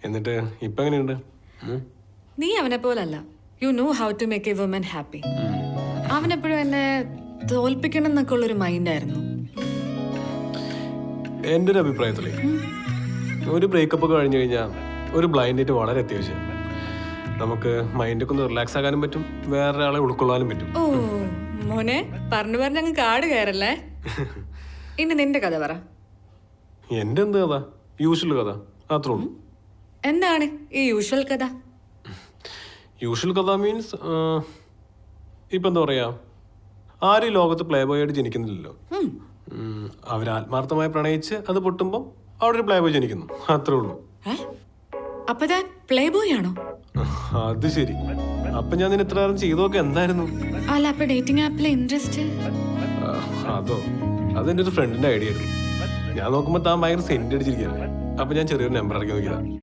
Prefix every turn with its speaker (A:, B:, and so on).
A: എന്നിട്ട് ഇപ്പൊ എങ്ങനെയുണ്ട്?
B: നീ അവനെ പോലല്ല. You know how to make a woman happy. അവനെപ്പോഴും എന്നെ തോൽപ്പിക്കണം എന്നൊക്കെ ഉള്ളൊരു മൈൻഡായിരുന്നു.
A: എൻ്റെ ഒരു അഭിപ്രായത്തില് ഒരു ബ്രേക്കപ്പ് ഒക്കെ കഴിഞ്ഞു കഴിഞ്ഞാൽ ഒരു ബ്ലൈൻഡ് ഡേറ്റ് വളരെ അത്യാവശ്യം. നമുക്ക് മൈൻഡൊക്കെ ഒന്ന് റിലാക്സ് ആകാനും പറ്റും, വേറൊരാളെ ഉൾക്കൊള്ളാനും പറ്റും.
B: ഓ മോനെ, പറഞ്ഞു പറഞ്ഞങ്ങ് കാട് കയറല്ലേ. ഇനി നിന്റെ കഥ പറ.
A: എൻ്റെ എന്ത് കഥ? യൂഷ്വൽ കഥ, അത്രേ ഉള്ളൂ.
B: എന്താണ് ഈ യൂഷ്വൽ കഥ?
A: യൂഷ്വൽ കഥ മീൻസ് ഇപ്പം എന്താ പറയാ, ആരും ഈ ലോകത്ത് പ്ലേ ബോയ് ആയിട്ട് ജനിക്കുന്നില്ലല്ലോ. അവരാത്മാർത്ഥമായി പ്രണയിച്ച് അത് പൊട്ടുമ്പോൾ അവിടെ ഒരു പ്ലേ ബോയ് ജനിക്കുന്നു, അത്രേ ഉള്ളൂ.
B: അപ്പൊ താൻ പ്ലേ ബോയ് ആണോ?
A: അത് ശരി. അപ്പൊ ഞാൻ നിന്നെ ഇത്ര നേരം ചെയ്തൊക്കെ എന്തായിരുന്നു?
B: അല്ല, അപ്പൊ ഡേറ്റിംഗ് ആപ്പിലെ ഇൻട്രസ്റ്റ്?
A: അതോ, അതെന്റെ ഒരു ഫ്രണ്ടിന്റെ ഐഡിയ ആയിരുന്നു. ഞാൻ നോക്കുമ്പോ താൻ ഭയങ്കര സെന്റ് അടിച്ചിരിക്കുകയല്ലേ. അപ്പൊ ഞാൻ ചെറിയൊരു നമ്പർ ഇറക്കി നോക്കിയതാ.